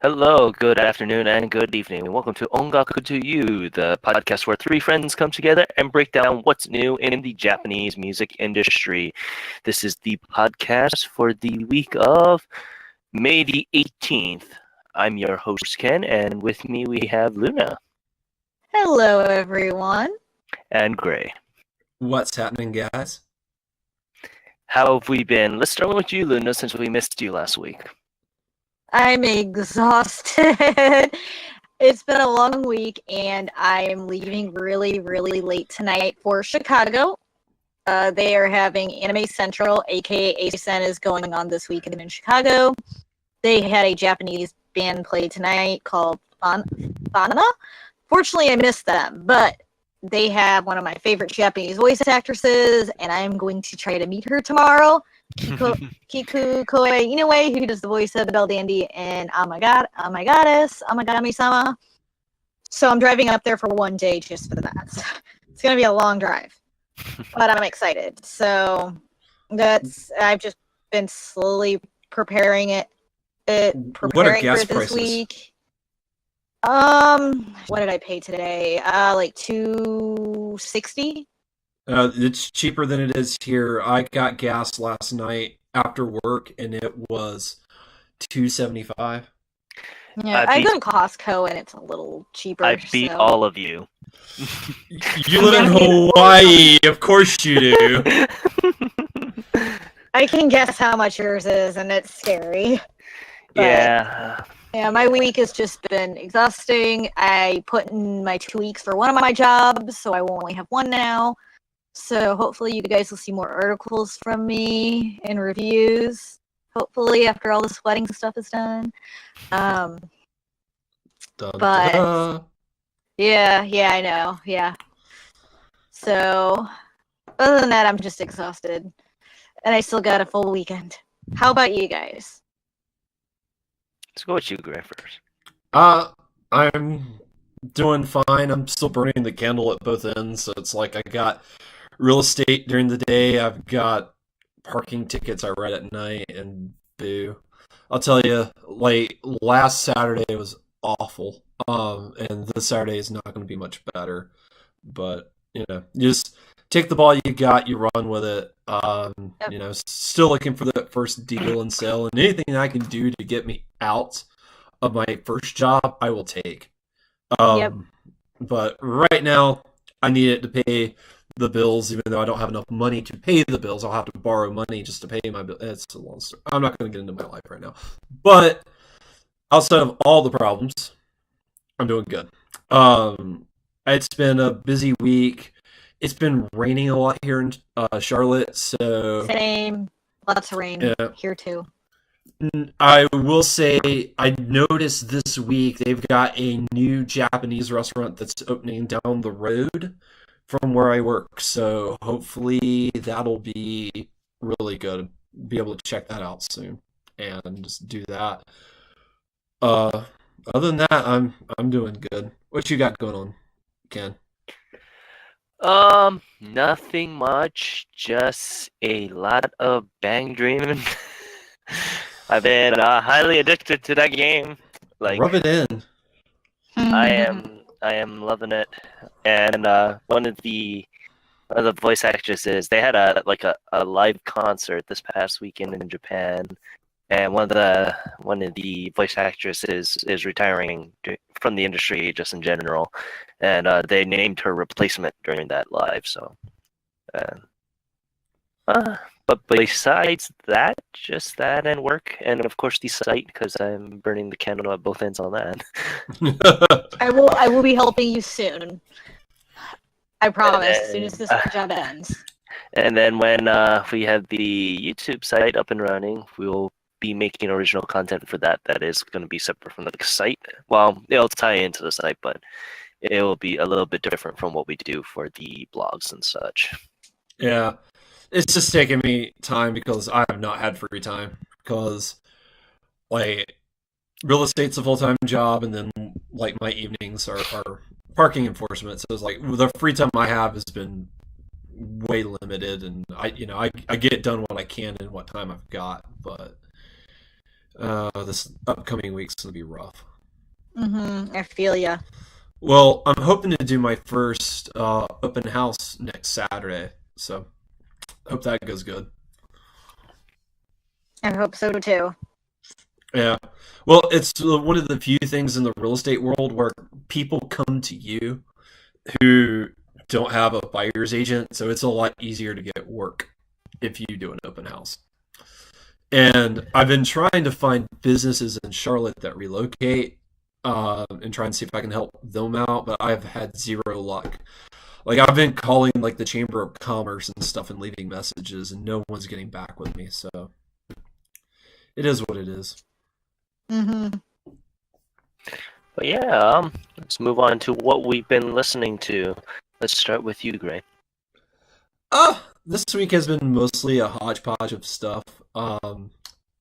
Hello, good afternoon, and good evening. Welcome to Ongaku to You, the podcast where three friends come together and break down what's new in the Japanese music industry. This is the podcast for the week of May the 18th. I'm your host, Ken, and with me we have Luna Hello, everyone. and Gray. What's happening, guys? How have we been? Let's start with you, Luna, since we missed you last week. I'm exhausted. It's been a long week, and I'm leaving really, really late tonight for Chicago. They are having Anime Central, aka ASEN, is going on this weekend in Chicago. They had a Japanese band play tonight called Banana. Fortunately, I missed them, but they have one of my favorite Japanese voice actresses, and I'm going to try to meet her tomorrow. Kiku Koe Inoue, who does the voice of Adele Dandy and Oh My God, Oh My Goddess, Oh My God, Ami-sama. So I'm driving up there for one day just for that. So it's going to be a long drive, but I'm excited. So I've just been slowly preparing What are for gas it this prices? week. What did I pay today? Like $2.60. It's cheaper than it is here. I got gas last night after work, and it was $2.75. Yeah, I go to Costco and it's a little cheaper. I beat all of you. You live in Hawaii, of course you do. I can guess how much yours is, and it's scary. But, yeah, my week has just been exhausting. I put in my 2 weeks for one of my jobs, so I will only have one now. So hopefully you guys will see more articles from me and reviews. Hopefully after all this wedding stuff is done. But yeah, I know. Yeah. So other than that, I'm just exhausted. And I still got a full weekend. How about you guys? let's go with you, Gray, first. I'm doing fine. I'm still burning the candle at both ends, so it's like I got real estate during the day. I've got parking tickets I write at night, and boo. I'll tell you, like last Saturday was awful. And this Saturday is not going to be much better. But you just take the ball you got, you run with it. Still looking for that first deal and sale, and anything I can do to get me out of my first job, I will take. Yep. But right now, I need it to pay the bills, even though I don't have enough money to pay the bills. I'll have to borrow money just to pay my bill. It's a long story. I'm not going to get into my life right now. But outside of all the problems, I'm doing good. It's been a busy week. It's been raining a lot here in Charlotte, so Same. Lots of rain here too. I will say I noticed this week they've got a new Japanese restaurant that's opening down the road from where I work. So hopefully that'll be really good. Be able to check that out soon and just do that. Other than that, I'm doing good. What you got going on, Ken? Nothing much. Just a lot of bang dreaming. I've been highly addicted to that game. Like, Rub it in. I am loving it. And one of the voice actresses, they had a live concert this past weekend in Japan, and one of the voice actresses is retiring from the industry just in general, and they named her replacement during that live. So, but besides that, just that and work, and of course the site, because I'm burning the candle at both ends on that. I will be helping you soon. I promise, as soon as this job ends. And then when we have the YouTube site up and running, we'll be making original content for that. That is going to be separate from the site. Well, it'll tie into the site, but it will be a little bit different from what we do for the blogs and such. Yeah, it's just taking me time because I have not had free time because, like, real estate's a full-time job, and then, like, my evenings are parking enforcement. So it's like the free time I have has been way limited, and I get done what I can in what time I've got. But This upcoming week's gonna be rough. I feel ya. Well, I'm hoping to do my first open house next Saturday, so hope that goes good. I hope so too. Yeah. Well, it's one of the few things in the real estate world where people come to you who don't have a buyer's agent, so it's a lot easier to get work if you do an open house. And I've been trying to find businesses in Charlotte that relocate and try and see if I can help them out, but I've had zero luck. Like I've been calling like the Chamber of Commerce and stuff and leaving messages, and no one's getting back with me. So it is what it is. Mm-hmm. But yeah, let's move on to what we've been listening to. Let's start with you, Gray. This week has been mostly a hodgepodge of stuff. On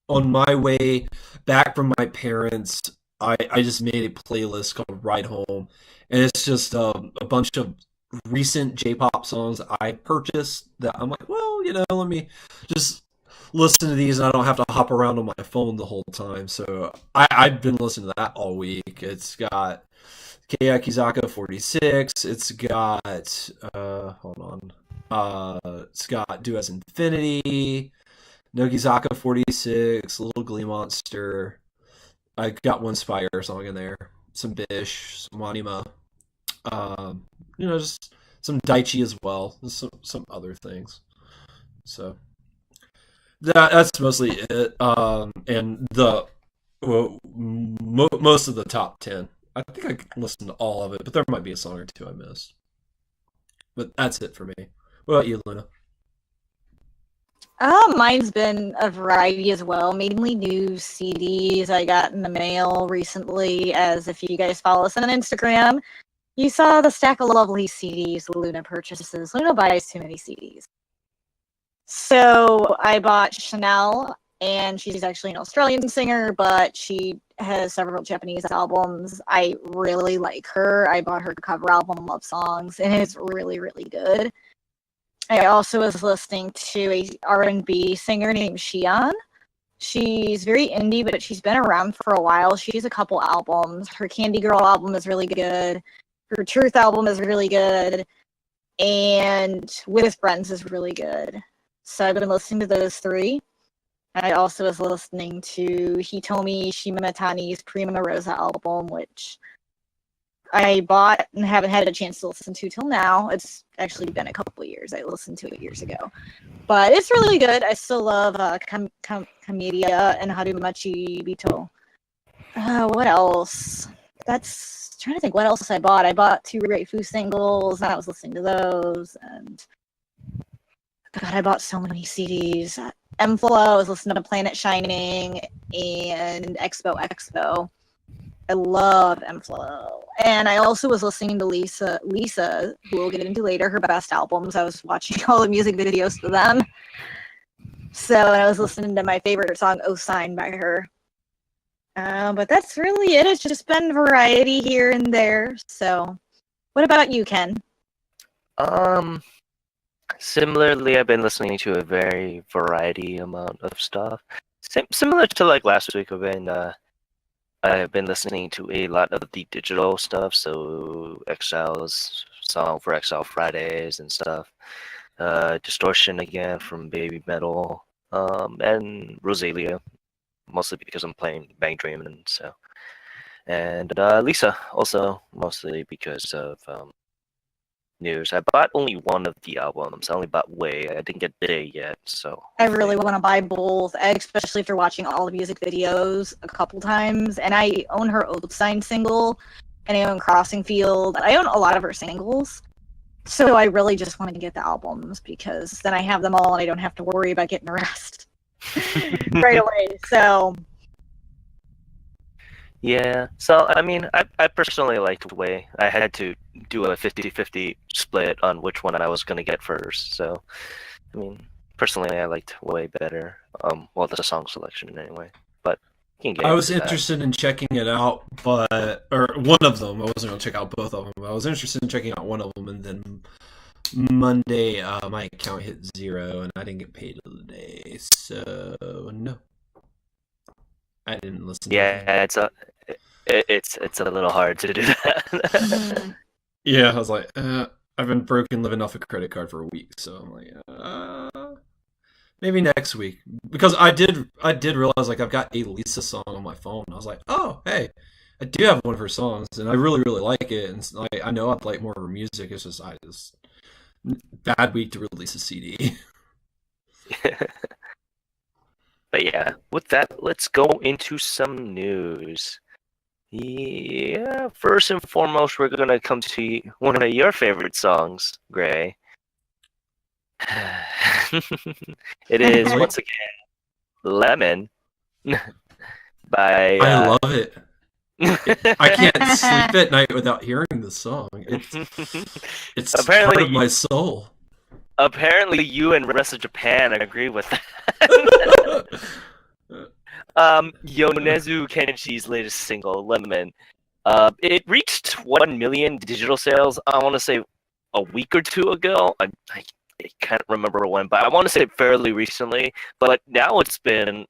my way back from my parents, I just made a playlist called Ride Home, and it's just a bunch of recent J-pop songs I purchased that I'm like, well, let me just listen to these, and I don't have to hop around on my phone the whole time. So I've been listening to that all week. It's got Keyakizaka 46. It's got hold on. It's got Do As Infinity, Nogizaka 46, Little Glee Monster. I got one Spire song in there, some Bish, some Wanima, just some Daichi as well, some other things. So that's mostly it. And most of the top 10. I think I can listen to all of it, but there might be a song or two I missed. But that's it for me. What about you, Luna? Mine's been a variety as well, mainly new CDs I got in the mail recently, as if you guys follow us on Instagram, you saw the stack of lovely CDs Luna purchases. Luna buys too many CDs. So I bought Chanel, and she's actually an Australian singer, but she has several Japanese albums. I really like her. I bought her cover album, Love Songs, and it's really, really good. I also was listening to a R&B singer named Xian. She's very indie, but she's been around for a while. She has a couple albums. Her Candy Girl album is really good. Her Truth album is really good. And With Friends is really good. So I've been listening to those three. I also was listening to Hitomi Shimatani's Prima Rosa album, which I bought and haven't had a chance to listen to till now. It's actually been a couple of years. I listened to it years ago. But it's really good. I still love Kamedia and Harumachi Bito. What else? Trying to think what else I bought. I bought 2 Reifu singles, and I was listening to those. And God, I bought so many CDs. M-Flow, I was listening to Planet Shining and Expo. I love M-Flow. And I also was listening to LiSA, who we'll get into later, her best albums. I was watching all the music videos for them. So I was listening to my favorite song, Oh Sign, by her. But that's really it. It's just been variety here and there. So what about you, Ken? Similarly, I've been listening to a very variety amount of stuff. Similar to like last week, I've been listening to a lot of the digital stuff, so Excel's song for Excel Fridays and stuff. Distortion again from Baby Metal, and Rosalia, mostly because I'm playing Bang Dream and LiSA also mostly because of news. I bought only one of the albums. I only bought Way. I didn't get Day yet, so I really want to buy both, especially after watching all the music videos a couple times. And I own her Old Sign single, and I own Crossing Field. I own a lot of her singles. So I really just want to get the albums, because then I have them all and I don't have to worry about getting the rest right away. So yeah. So I mean, I personally liked Way. I had to do a 50-50 split on which one I was going to get first. So I mean, personally, I liked Way better. Well, the song selection anyway. But you can get I was into that. interested in checking it out, or one of them. I wasn't going to check out both of them. I was interested in checking out one of them, and then Monday, my account hit 0, and I didn't get paid today. So no. I didn't listen to Yeah, it. it's a little hard to do that. Yeah, I was like, I've been broken living off a credit card for a week, so I'm like, maybe next week. Because I did realize like I've got a Lisa song on my phone. I was like, oh hey, I do have one of her songs, and I really really like it. And like I know I'd like more of her music. It's just I just bad week to release a CD. But yeah, with that, let's go into some news. Yeah, first and foremost, we're gonna come to one of your favorite songs, Gray. It is once again "Lemon" by. I love it. I can't sleep at night without hearing the song. It's Apparently, part of my soul. Apparently, you and the rest of Japan agree with that. Yonezu Kenshi's latest single, "Lemon," it reached 1 million digital sales. I want to say a week or two ago. I can't remember when, but I want to say fairly recently. But now it's been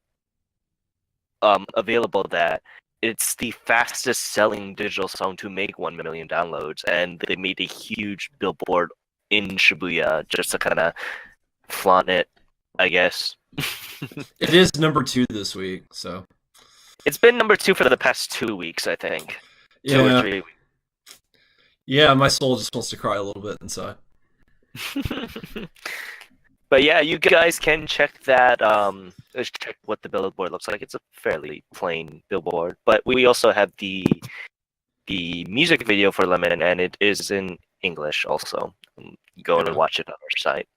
available that it's the fastest selling digital song to make 1 million downloads, and they made a huge billboard in Shibuya just to kind of flaunt it, I guess. It is number 2 this week, so it's been number 2 for the past 2 weeks, I think. Yeah. 2 or 3 weeks. Yeah, my soul just wants to cry a little bit inside. But yeah, you guys can check that. Check what the billboard looks like. It's a fairly plain billboard, but we also have the music video for Lemon, and it is in English also. Go and watch it on our site.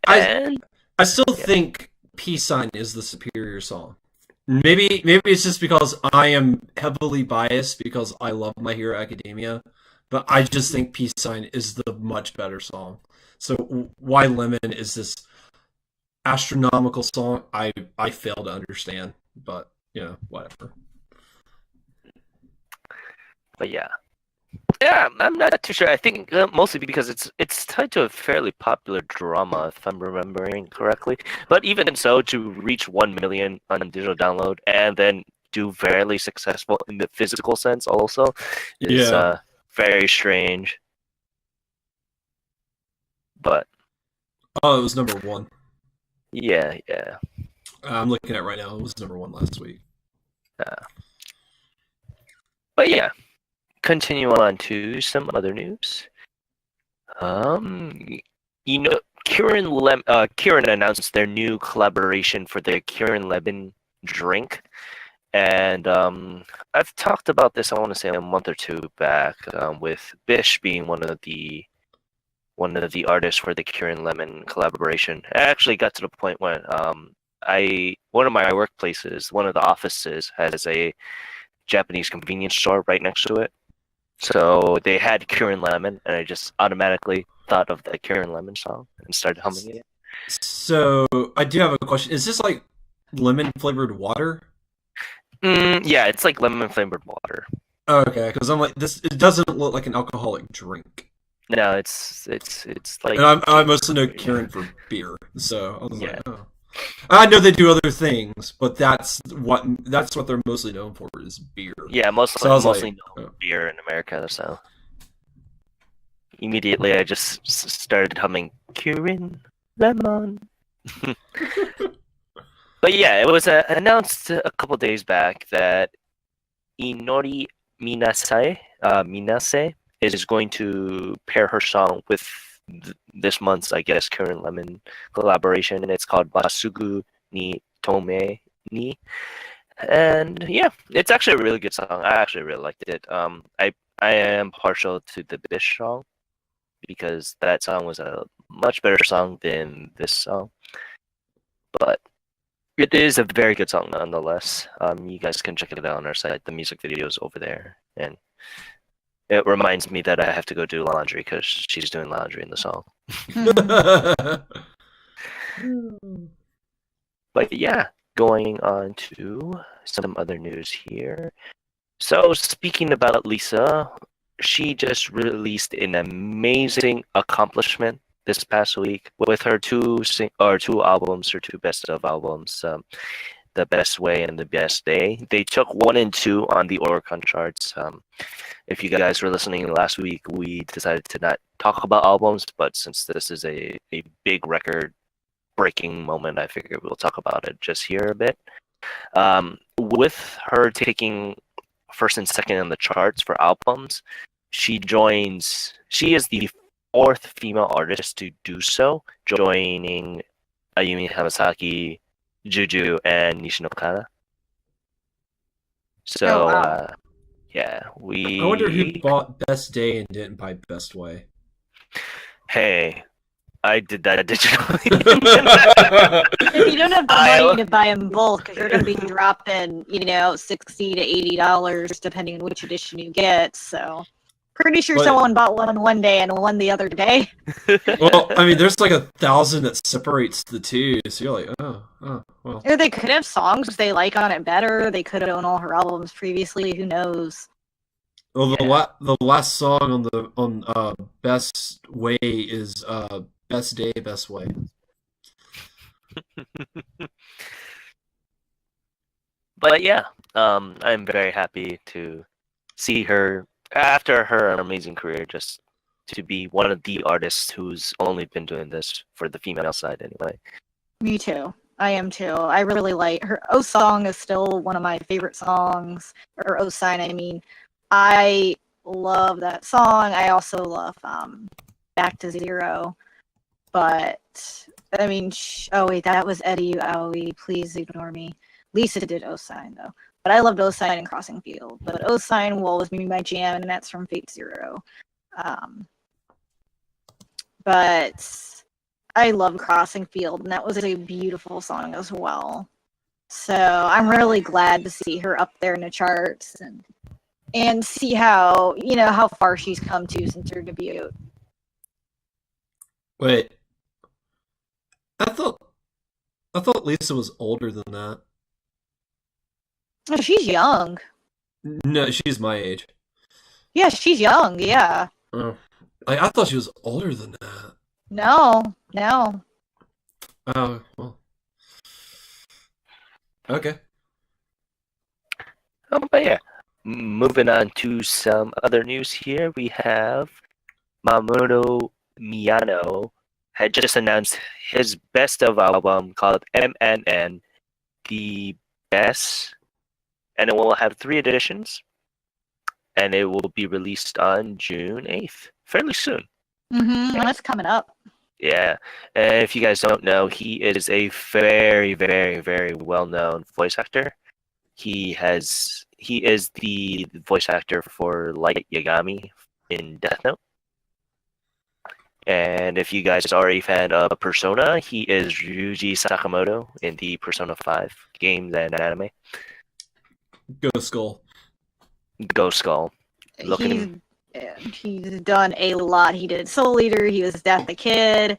I still think Peace Sign is the superior song. Maybe it's just because I am heavily biased because I love My Hero Academia, but I just think Peace Sign is the much better song. So why Lemon is this astronomical song, I fail to understand, but whatever. But yeah, I'm not too sure. I think mostly because it's tied to a fairly popular drama, if I'm remembering correctly. But even so, to reach 1 million on digital download and then do fairly successful in the physical sense also is very strange. But it was number 1. Yeah. I'm looking at it right now. It was number 1 last week. But yeah, continue on to some other news. Kirin announced their new collaboration for their Kirin Lemon drink, and I've talked about this. I want to say a month or two back, with Bish being one of the artists for the Kirin Lemon collaboration. I actually got to the point when one of my workplaces, one of the offices, has a Japanese convenience store right next to it. So they had Kirin Lemon, and I just automatically thought of the Kirin Lemon song and started humming it. So I do have a question. Is this like lemon flavored water? Yeah, it's like lemon flavored water. Okay, because I'm like this. It doesn't look like an alcoholic drink. No, it's like. And I mostly know Kirin for beer, so I was like, oh. I know they do other things, but that's what they're mostly known for is beer. Yeah, mostly known beer in America. So immediately, I just started humming Kirin Lemon. But yeah, it was announced a couple days back that Inori Minase is going to pair her song with this month's, I guess, Kirin Lemon collaboration, and it's called Masugu ni Tome ni. And yeah, it's actually a really good song. I actually really liked it. I am partial to the Bish song because that song was a much better song than this song. But it is a very good song nonetheless. You guys can check it out on our site. The music video is over there, and it reminds me that I have to go do laundry because she's doing laundry in the song. But yeah, going on to some other news here. So speaking about LiSA, she just released an amazing accomplishment this past week with her two albums, her 2 best of albums. the best way and the best day. They took 1 and 2 on the Oricon charts. If you guys were listening last week, we decided to not talk about albums, but since this is a big record breaking moment, I figured we'll talk about it just here a bit. With her taking first and second on the charts for albums, she is the 4th female artist to do so, joining Ayumi Hamasaki, Juju, and Nishino Kana. So, wow. yeah, I wonder who bought Best Day and didn't buy Best Way. Hey, I did that digitally. if you don't have the money to buy them both, because you're going to be dropping, $60 to $80 depending on which edition you get. So, pretty sure someone bought one day and one the other day. Well, I mean, there's like 1,000 that separates the two, so you're like, oh, well. Or they could have songs they like on it better. They could have owned all her albums previously. Who knows? Well, the last song on Best Way is Best Day, Best Way. But yeah, I'm very happy to see her after her amazing career, just to be one of the artists who's only been doing this for the female side anyway. Me too. I am too. I really like her. O Song is still one of my favorite songs, or O Sign, I mean. I love that song. I also love Back to Zero. But, I mean, oh wait, that was Eddie Aoi. Please ignore me. Lisa did O Sign, though. But I loved O Sign and Crossing Field. But O Sign will always be my jam, and that's from Fate Zero. But I love Crossing Field, and that was a beautiful song as well. So I'm really glad to see her up there in the charts and see how far she's come to since her debut. Wait, I thought Lisa was older than that. Oh, she's young. No, she's my age. Yeah, she's young. Yeah. I thought she was older than that. No. Oh, well. Okay. But yeah, moving on to some other news here, we have Mamoru Miyano had just announced his best of album called MNN, the best, and it will have 3 editions, and it will be released on June 8th, fairly soon. That's coming up. Yeah, and if you guys don't know, he is a very, very, very well-known voice actor. He is the voice actor for Light Yagami in Death Note. And if you guys are a fan of Persona, he is Ryuji Sakamoto in the Persona 5 games and anime. Ghost Skull. Ghost Skull. He's done a lot. He did Soul Eater, he was Death the Kid,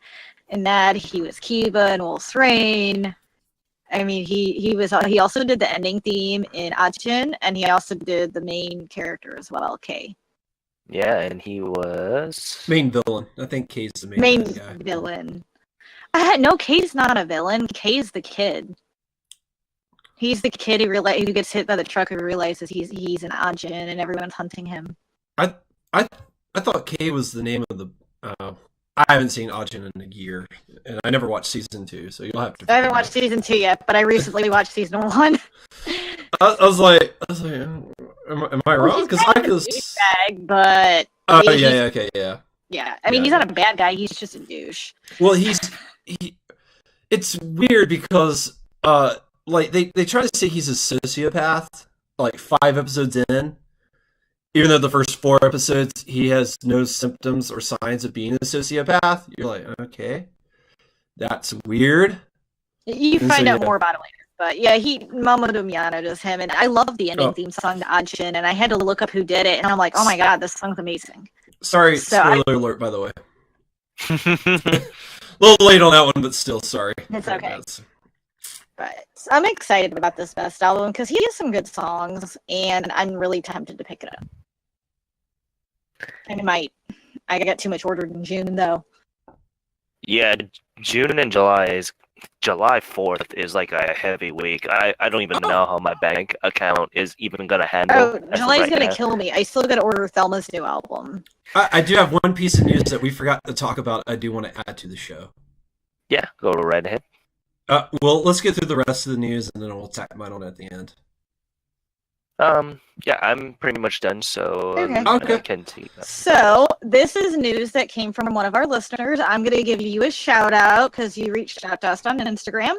and that he was Kiba in Wolf's Rain. I mean, he also did the ending theme in Ajin, and he also did the main character as well, K. Yeah, and he was main villain. I think K's the main guy. Villain. No, K's not a villain. K's the kid. He's the kid who gets hit by the truck, who realizes he's an Ajin and everyone's hunting him. I thought K was the name of the. I haven't seen Ajin in a year, and I never watched season 2, so you'll have to. I haven't watched season 2 yet, but I recently watched season 1. I was like, am I wrong? Because but okay, yeah. Yeah, I mean, he's not a bad guy. He's just a douche. Well, it's weird because like they try to say he's a sociopath like 5 episodes in, even though the first 4 episodes he has no symptoms or signs of being a sociopath. You're like, okay, that's weird. You find out more about it later. But yeah, Mamoru Miyano does him, and I love the ending theme song to Ajin, and I had to look up who did it, and I'm like, oh my god, this song's amazing. Sorry, spoiler alert, by the way. A little late on that one, but still, sorry. It's okay. But I'm excited about this best album because he has some good songs, and I'm really tempted to pick it up. I might. I got too much ordered in June, though. Yeah, June and July is July 4th is like a heavy week. I don't even know how my bank account is even gonna handle. Oh, as of July's right gonna now. kill me. I still gotta order Thelma's new album. I do have one piece of news that we forgot to talk about. I do want to add to the show. Yeah, go right ahead. Well, let's get through the rest of the news, and then we'll tack mine on at the end. Yeah, I'm pretty much done, so Okay. Okay. I can take that. So, this is news that came from one of our listeners. I'm going to give you a shout out because you reached out to us on Instagram.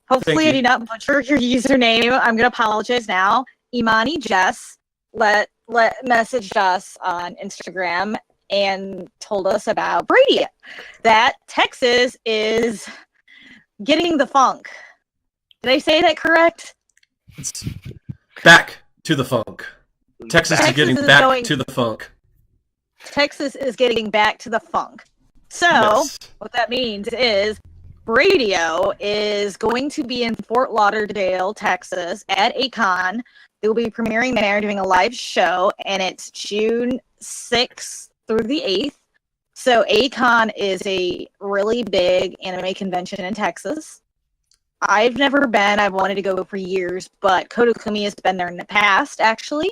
Hopefully, I you. did not butcher your username. I'm going to apologize now. Imani Jess messaged us on Instagram and told us about Bradio, that Texas is getting the funk. Did I say that correct? It's back to the funk. Texas is getting back to the funk. Texas is getting back to the funk. So, Yes. what that means is Bradio is going to be in Fort Lauderdale, Texas at ACON. They will be premiering there, doing a live show, and it's June 6th through the 8th. So, ACON is a really big anime convention in Texas. I've never been. I've wanted to go for years, but Kodakumi has been there in the past, actually.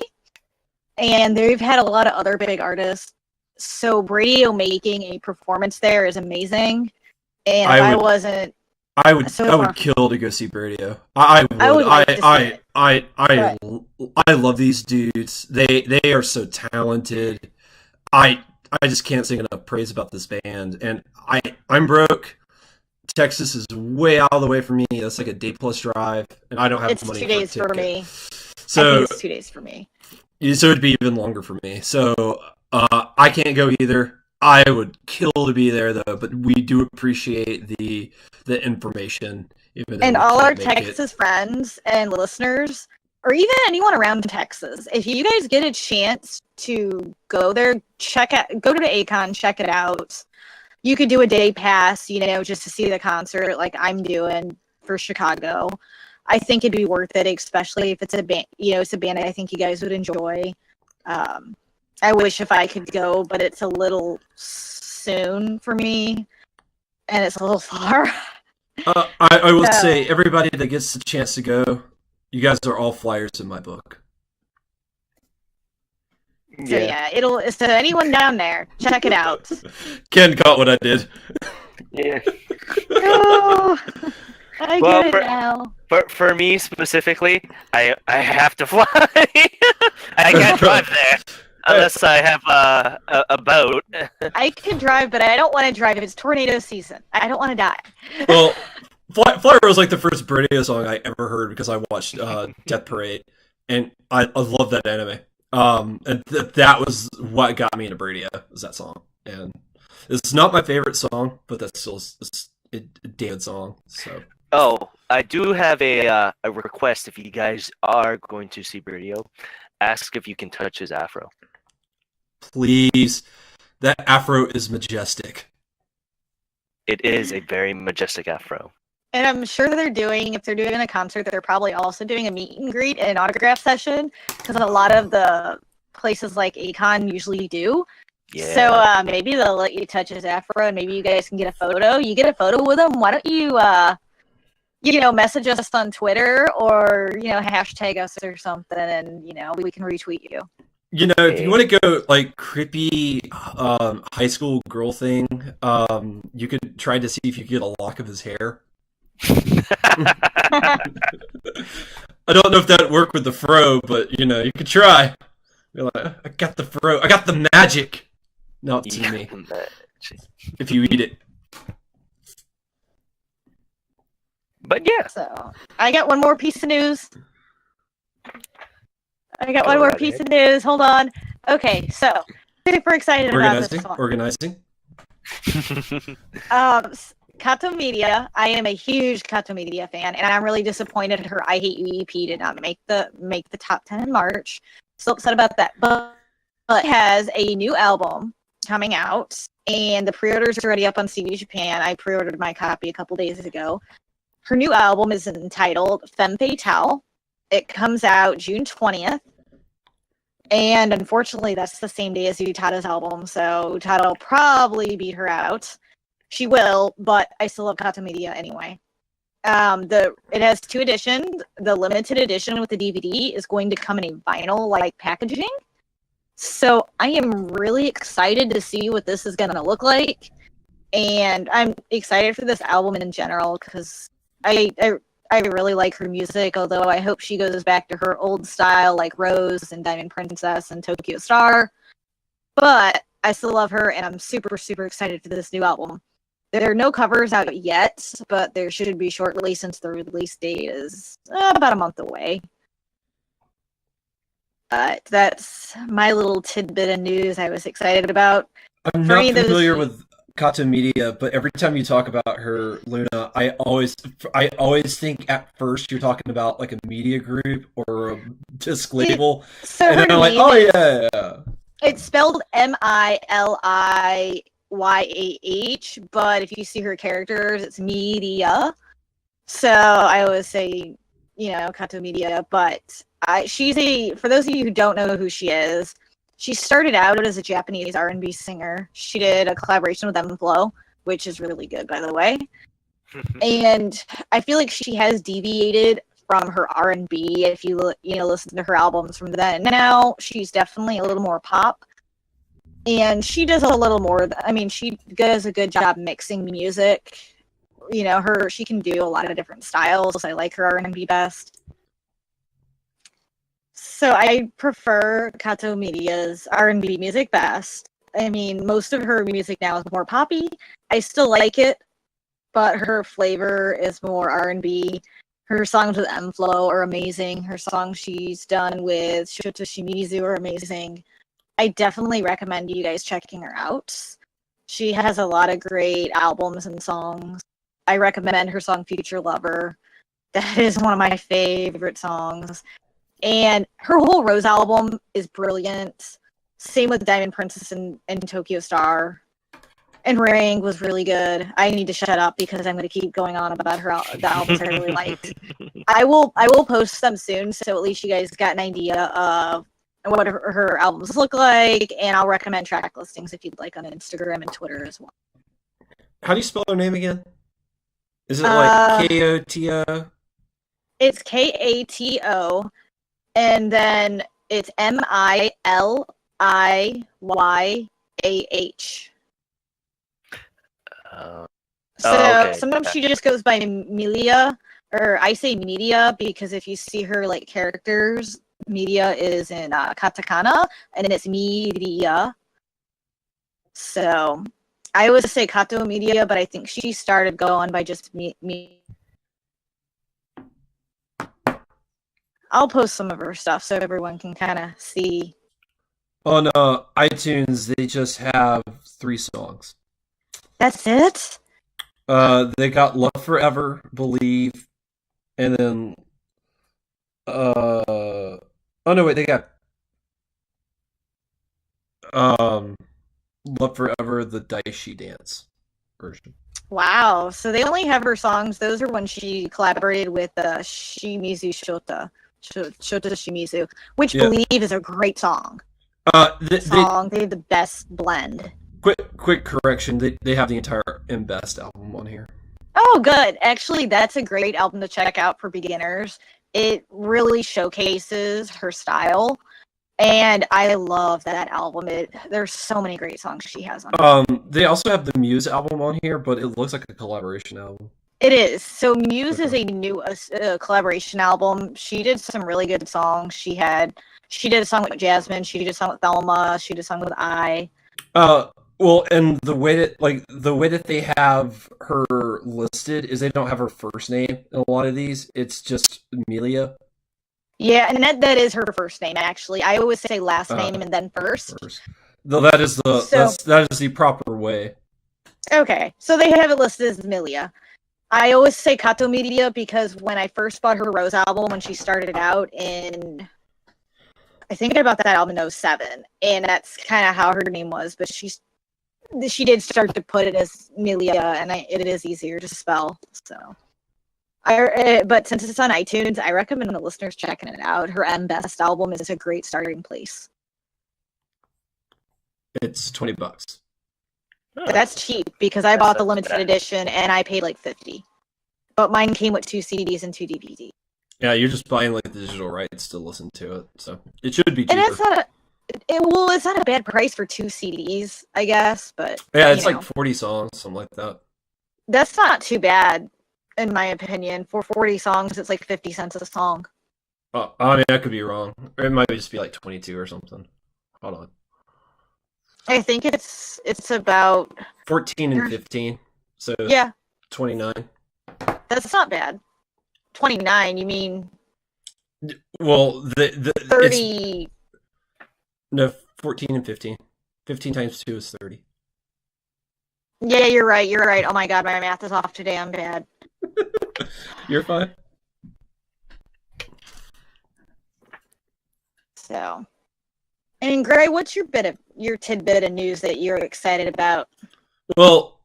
And they've had a lot of other big artists. So Bradio making a performance there is amazing. And if I wasn't, I would kill to go see Bradio. I would. I would like to see I love these dudes. They are so talented. I just can't sing enough praise about this band. And I'm broke. Texas is way out of the way for me. That's like a day plus drive, and I don't have it's money 2 for a days for ticket. me. So I think it's 2 days for me. So it'd be even longer for me. So I can't go either. I would kill to be there though, but we do appreciate the information. Even And all our Texas friends and listeners, or even anyone around Texas, if you guys get a chance to go there, go to the ACON, check it out. You could do a day pass, just to see the concert like I'm doing for Chicago. I think it'd be worth it, especially if it's a band, it's a band I think you guys would enjoy. I wish if I could go, but it's a little soon for me, and it's a little far. I will say, everybody that gets the chance to go, you guys are all flyers in my book. So so anyone down there, check it out. Ken got what I did. Yeah. Oh, I get it now. For me specifically, I have to fly. I can't drive there unless I have a boat. I can drive, but I don't want to drive. It's tornado season. I don't want to die. Well, Flyer was like the first Bradio song I ever heard because I watched Death Parade, and I love that anime. And that was what got me into Bradio, was that song. And it's not my favorite song, but that's still a damn song. So. Oh, I do have a request. If you guys are going to see Bradio, ask if you can touch his afro. Please, that afro is majestic. It is a very majestic afro. And I'm sure if they're doing a concert, they're probably also doing a meet and greet and an autograph session, because a lot of the places like ACON usually do. Yeah. So maybe they'll let you touch his afro, and maybe you guys can get a photo. You get a photo with him. Why don't you, message us on Twitter or hashtag us or something, and we can retweet you. If you want to go like creepy high school girl thing, you could try to see if you could get a lock of his hair. I don't know if that'd work with the fro, but you could try. You're like, I got the fro, I got the magic. Now it's in me. If you eat it. But yeah. So I got one more piece of news. Hold on. Okay, so super excited about this one. Organizing. Kato Media. I am a huge Kato Media fan, and I'm really disappointed her I Hate You EP did not make the top 10 in March. Still upset about that, but it has a new album coming out, and the pre-orders are already up on CD Japan. I pre-ordered my copy a couple days ago. Her new album is entitled Femme Fatale. It comes out June 20th. And unfortunately, that's the same day as Utada's album, so Utada will probably beat her out. She will, but I still love Kato Media anyway. It has 2 editions. The limited edition with the DVD is going to come in a vinyl like packaging. So I am really excited to see what this is going to look like, and I'm excited for this album in general because I really like her music. Although I hope she goes back to her old style like Rose and Diamond Princess and Tokyo Star. But I still love her, and I'm super super excited for this new album. There are no covers out yet, but there should be shortly since the release date is about a month away. But that's my little tidbit of news I was excited about. I'm not familiar with Kato Media, but every time you talk about her, Luna, I always think at first you're talking about like a media group or a disc label, and then I'm like, oh yeah. It's spelled Miliyah, but if you see her characters, it's Media. So I always say, Kato Media, but for those of you who don't know who she is, she started out as a Japanese R&B singer. She did a collaboration with M-Flow, which is really good, by the way. And I feel like she has deviated from her R&B. If you listen to her albums from then, now she's definitely a little more pop. And she does a little more. She does a good job mixing music. She can do a lot of different styles. I like her R&B best. So I prefer Kato Media's R&B music best. Most of her music now is more poppy. I still like it, but her flavor is more R&B. Her songs with M-Flow are amazing. Her songs she's done with Shota Shimizu are amazing. I definitely recommend you guys checking her out. She has a lot of great albums and songs. I recommend her song Future Lover. That is one of my favorite songs. And her whole Rose album is brilliant. Same with Diamond Princess and Tokyo Star. And Ring was really good. I need to shut up because I'm going to keep going on about the albums I really liked. I will post them soon, so at least you guys got an idea of what her albums look like, and I'll recommend track listings if you'd like on Instagram and Twitter as well. How do you spell her name again? Is it like K-O-T-O? It's K-A-T-O, and then it's M-I-L-I-Y-A-H. Sometimes she just goes by Melia, or I say Media because if you see her like characters, Media is in katakana, and then it's Media. So I always say Kato Media, but I think she started going by just me. I'll post some of her stuff so everyone can kind of see. On iTunes, they just have 3 songs. That's it? They got Love Forever, Believe, and then oh no, wait, they got Love Forever, the Daishi Dance version. Wow, so they only have her songs. Those are when she collaborated with Shimizu Shota Shimizu, which Believe is a great song. They have the best blend. Quick correction, they have the entire M Best album on here. Oh, good. Actually, that's a great album to check out for beginners. It really showcases her style, and I love that album. There's so many great songs she has on it. They also have the Muse album on here, but it looks like a collaboration album. It is. So Muse is a new collaboration album. She did some really good songs. She did a song with Jasmine. She did a song with Thelma. She did a song with I. Well, and the way that they have her listed is they don't have her first name in a lot of these. It's just Amelia. Yeah, and that is her first name actually. I always say last name and then first. Though that is the proper way. Okay, so they have it listed as Amelia. I always say Kato Media because when I first bought her Rose album when she started out I think I bought that album in 2007, and that's kind of how her name was, but she did start to put it as Melia, and it is easier to spell. So, but since it's on iTunes, I recommend the listeners checking it out. Her M Best album is a great starting place. It's $20. That's cheap because I bought the limited edition and I paid like $50. but mine came with 2 CDs and 2 DVDs. Yeah, you're just buying like the digital rights to listen to it, so it should be cheaper. And it's not it's not a bad price for 2 CDs, I guess, but yeah, it's like 40 songs, something like that. That's not too bad, in my opinion. For 40 songs, it's like 50 cents a song. Oh, I mean, I could be wrong. Or it might just be like 22 or something. Hold on. I think it's about 14 and 15. So yeah, 29. That's not bad. 29, you mean? Well, the 30. No, 14 and 15. 15 times 2 is 30. Yeah, you're right. You're right. Oh my god, my math is off today. I'm bad. You're fine. So, and Gray, what's your tidbit of news that you're excited about? Well,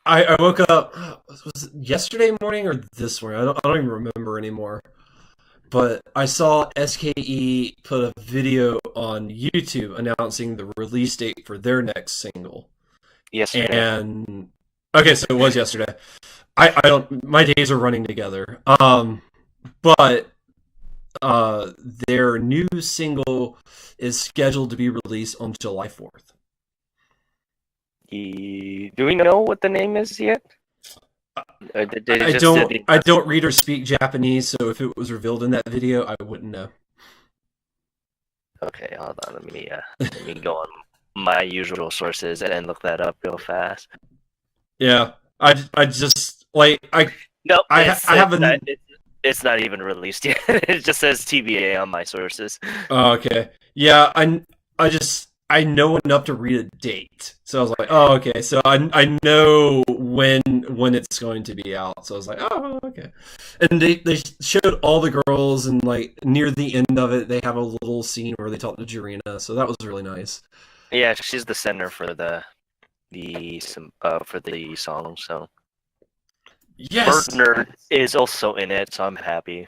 I woke up. Was it yesterday morning or this morning? I don't even remember anymore. But I saw SKE put a video on YouTube announcing the release date for their next single. Yesterday. And okay, so it was yesterday. I don't. My days are running together. But their new single is scheduled to be released on July 4th. Do we know what the name is yet? I don't read or speak Japanese, so if it was revealed in that video, I wouldn't know. Okay, hold on. Let me go on my usual sources and look that up real fast. Yeah, I just like No, I haven't. It's not even released yet. It just says TBA on my sources. Oh, okay. Yeah, I know enough to read a date, so I was like, oh, okay. So I know when it's going to be out. So I was like, oh, okay. And they showed all the girls, and like near the end of it, they have a little scene where they talk to Jirina. So that was really nice. Yeah, she's the center for the song. So yes, Bergner is also in it, so I'm happy.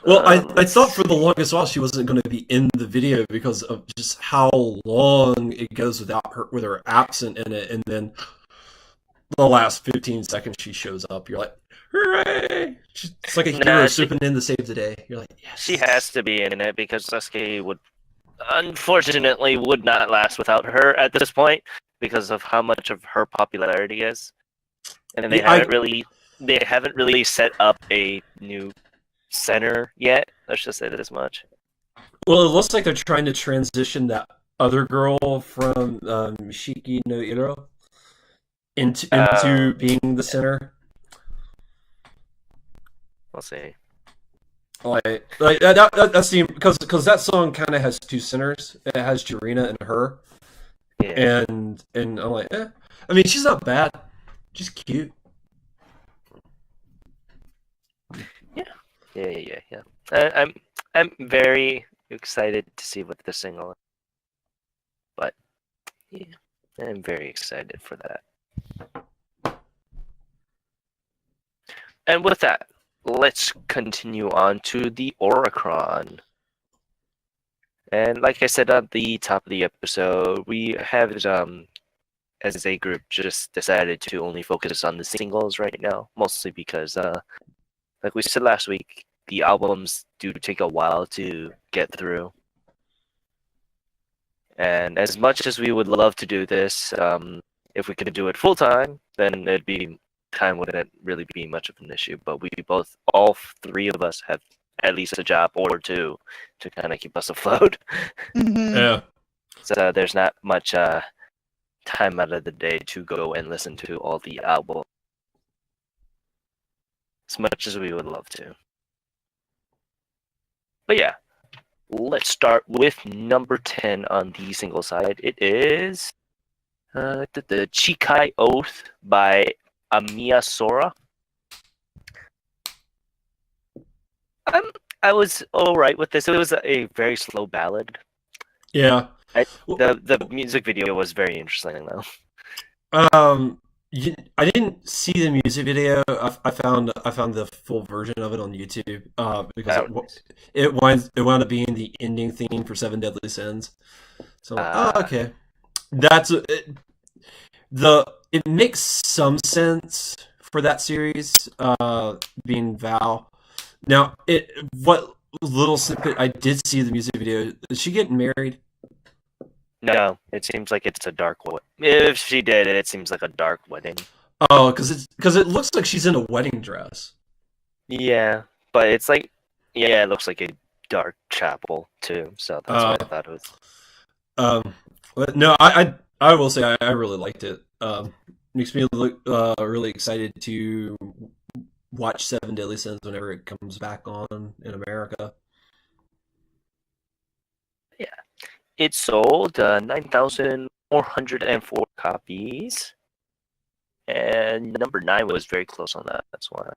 Well, I thought for the longest while she wasn't going to be in the video because of just how long it goes with her absent in it, and then the last 15 seconds she shows up. You're like, hooray! It's like a hero swooping in to save the day. You're like, yes. She has to be in it because Sasuke would not last without her at this point because of how much of her popularity is, and they haven't really set up a new center yet. Let's just say that as much. Well, it looks like they're trying to transition that other girl from Shiki no Iro into being the center. We'll see. Like that seems because that song kind of has two centers. It has Jirina and her. Yeah. And I'm like, I mean, she's not bad. She's cute. Yeah. I'm very excited to see what the single is. But yeah, I'm very excited for that. And with that, let's continue on to the Oricron. And like I said at the top of the episode, we have as a group just decided to only focus on the singles right now, mostly because like we said last week, the albums do take a while to get through. And as much as we would love to do this, if we could do it full time, then time wouldn't really be much of an issue. But all three of us have at least a job or two to kind of keep us afloat. Mm-hmm. Yeah. So there's not much time out of the day to go and listen to all the albums as much as we would love to. But yeah, let's start with number 10 on the single side. It is the Chikai Oath by Amiya Sora. I was alright with this. It was a very slow ballad. Yeah. The music video was very interesting though. I didn't see the music video. I found the full version of it on YouTube because it wound up being the ending theme for Seven Deadly Sins. So I'm like, oh, okay, it makes some sense for that series, being Val. Now, what little snippet I did see the music video, is she getting married? No, it seems like it's a dark wedding. If she did it, it seems like a dark wedding. Oh, because it looks like she's in a wedding dress. Yeah, but it's like, yeah, it looks like a dark chapel too. So that's why I thought it was. But no, I will say I really liked it. Makes me look really excited to watch Seven Deadly Sins whenever it comes back on in America. Yeah, it sold 9,404 copies, and number 9 was very close on that. That's why.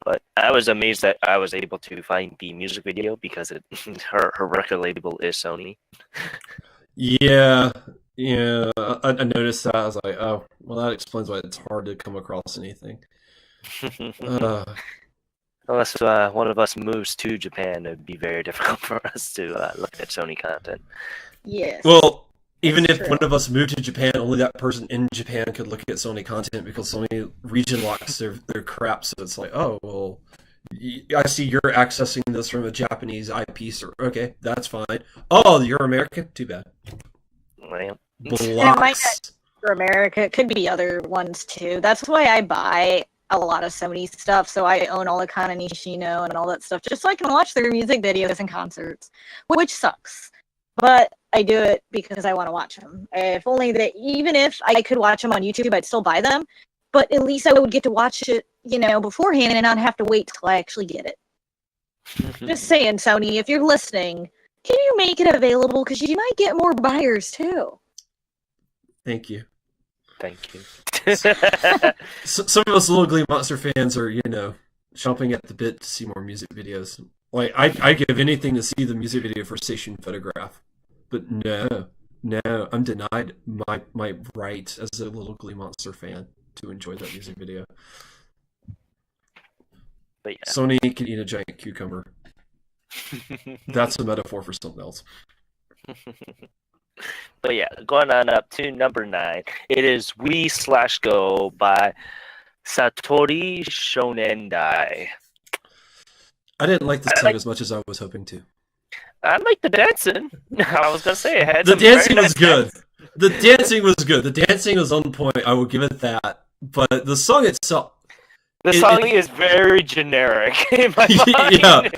But I was amazed that I was able to find the music video because her record label is Sony. Yeah, I noticed that. I was like, oh, well, that explains why it's hard to come across anything. Unless one of us moves to Japan, it'd be very difficult for us to look at Sony content. Yes. Well, even That's if true. one of us moved to Japan, only that person in Japan could look at Sony content because Sony region locks their crap. So it's like, oh, well, I see you're accessing this from a Japanese IP server. Okay, that's fine. Oh, you're American? Too bad. Well, It might Blocks. not for America. It could be other ones too. That's why I buy a lot of Sony stuff. So I own all the Kana Nishino and all that stuff just so I can watch their music videos and concerts, which sucks. But I do it because I want to watch them. If only that, even if I could watch them on YouTube, I'd still buy them. But at least I would get to watch it, beforehand and not have to wait till I actually get it. Just saying, Sony, if you're listening, can you make it available? Because you might get more buyers too. Thank you. thank you. Some of us little Glee Monster fans are, chomping at the bit to see more music videos. Like, I give anything to see the music video for Station Photograph. But no, I'm denied my right as a little Glee Monster fan to enjoy that music video. But yeah. Sony can eat a giant cucumber. That's a metaphor for something else. But yeah, going on up to number 9, it is We/Go by Satori Shonendai. I didn't like the song as much as I was hoping to. I like the dancing. I was gonna say it had The some very dancing was nice good. dances. The dancing was good. The dancing was on point. I will give it that. But the song itself, The song is very generic in my mind. Yeah.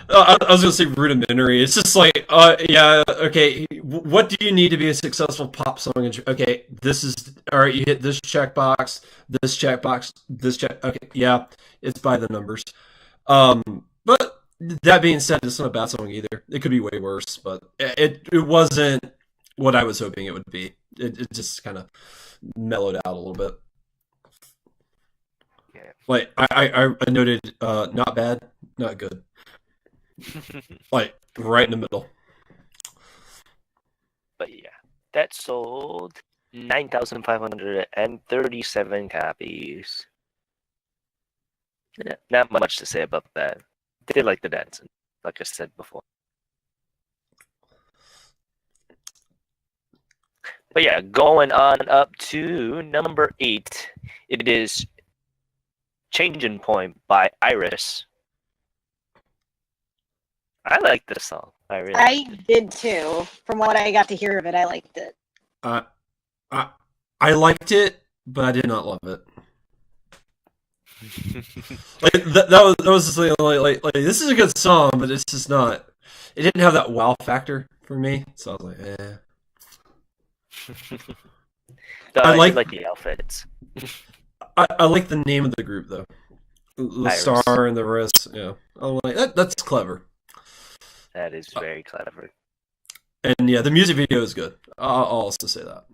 I was gonna say rudimentary. It's just like, yeah, okay. What do you need to be a successful pop song? Okay, this is all right. You hit this checkbox, this checkbox, this check. Okay, yeah, it's by the numbers. But that being said, it's not a bad song either. It could be way worse, but it wasn't what I was hoping it would be. It just kind of mellowed out a little bit. Yeah. Like I noted, not bad, not good. Like right in the middle. But yeah, that sold 9,537 copies. Yeah, not much to say about that. Did like the dancing, like I said before. But yeah, going on up to number 8, it is Changing Point by Iris. I like this song. I did too. From what I got to hear of it, I liked it. I liked it, but I did not love it. Like that was just like this is a good song, but it's just not. It didn't have that wow factor for me, so I was like, eh. I like the outfits. I like the name of the group though, the Iris. star and the rest. Yeah, I'm like that's clever. That is very clever. And yeah, the music video is good. I'll also say that.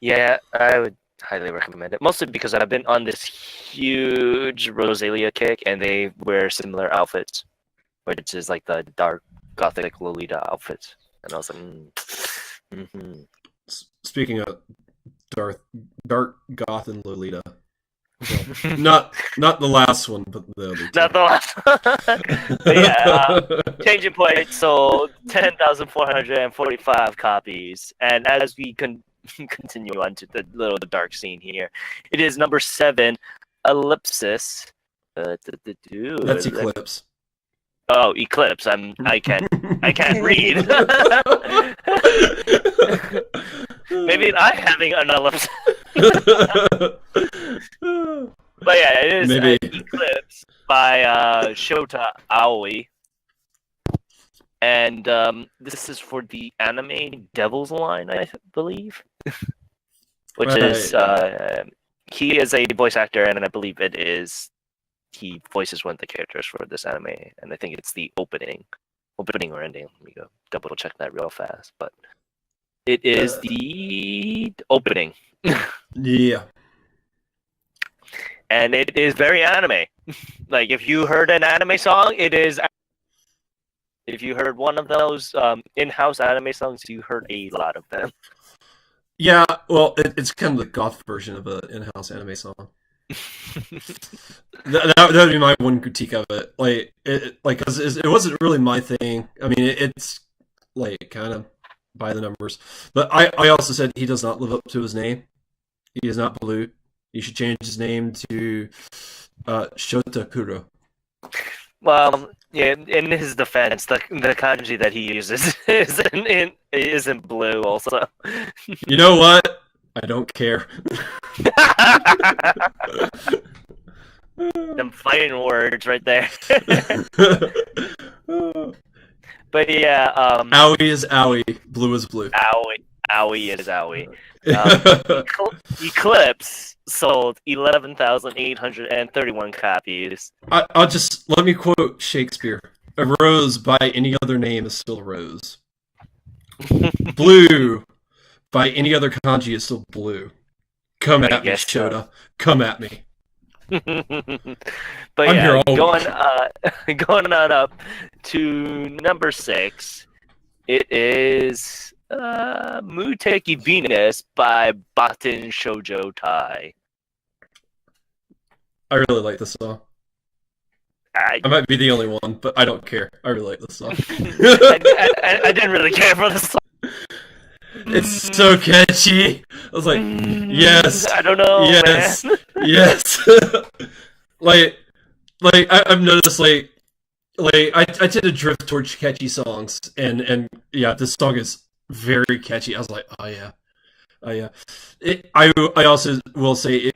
Yeah, I would highly recommend it. Mostly because I've been on this huge Rosalia kick, and they wear similar outfits, which is like the dark gothic Lolita outfits. And I was like, mm-hmm. Speaking of dark goth and Lolita, well, not the last one, but the other two. Not the last one. But yeah, Changing Point sold 10,445 copies, and as we continue on to the little dark scene here. It is number 7, Ellipsis. That's Eclipse. Oh, Eclipse. I can't read. Maybe I'm having an ellipsis. But yeah, it is Eclipse by Shota Aoi. And this is for the anime Devil's Line, I believe. Which is, he is a voice actor, and I believe he voices one of the characters for this anime. And I think it's the opening or ending. Let me go double check that real fast. But it is the opening. Yeah. And it is very anime. Like, if you heard an anime song, it is. If you heard one of those in-house anime songs, you heard a lot of them. Yeah, well, it's kind of the goth version of an in-house anime song. that would be my one critique of it. Cause it wasn't really my thing. I mean, it's like kind of by the numbers. But I also said he does not live up to his name. He is not Blue. He should change his name to Shota Kuro. Well, yeah, in his defense, the kanji that he uses isn't blue also. You know what? I don't care. Them fighting words right there. But yeah, Aoi is Aoi, blue is blue. Aoi is Aoi. Eclipse sold 11,831 copies. I'll just let me quote Shakespeare: "A rose by any other name is still a rose. Blue by any other kanji is still blue. Come at me, Shota. Come at me." But I'm yeah, here going on up to number 6. It is Muteki Venus by Baten Shoujo Tai. I really like this song. I might be the only one, but I don't care. I really like this song. I didn't really care for the song. It's so catchy. I was like, yes. I don't know. Yes. Man. Yes. I've noticed I tend to drift towards catchy songs, and yeah, this song is very catchy. I was like, oh yeah. I also will say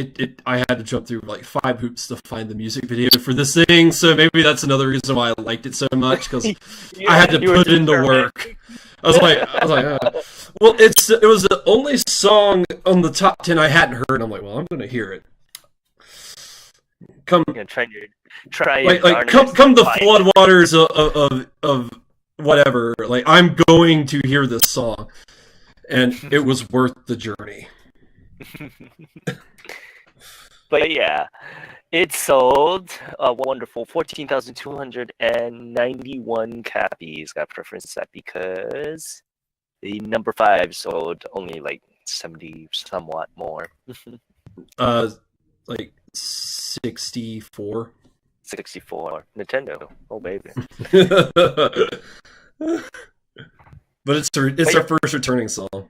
I had to jump through like 5 hoops to find the music video for this thing, so maybe that's another reason why I liked it so much, because I had to put in the work. I was like, well, it was the only song on the top 10 I hadn't heard. And I'm like, well, I'm gonna hear it. Come the floodwaters of whatever. Like, I'm going to hear this song, and it was worth the journey. But yeah, it sold a wonderful 14,291 copies. Got preference set because the number 5 sold only like 70 somewhat more. Like 64. 64. Nintendo. Oh baby. But it's our first returning song.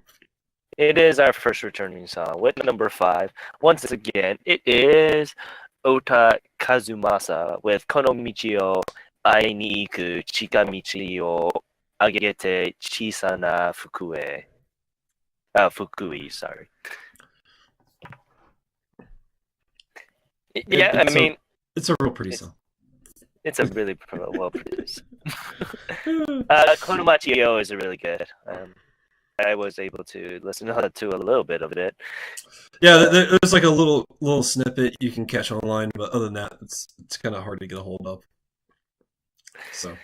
It is our first returning song with number 5. Once again, it is Ota Kazumasa with Kono Michi o Ai ni iku chikamichi o agete chisana fukue. Fukui, sorry. Yeah, I mean, it's a real pretty song. It's a really well produced. Konomachi O is really good. I was able to listen to a little bit of it. Yeah, there's like a little snippet you can catch online, but other than that, it's kind of hard to get a hold of. So,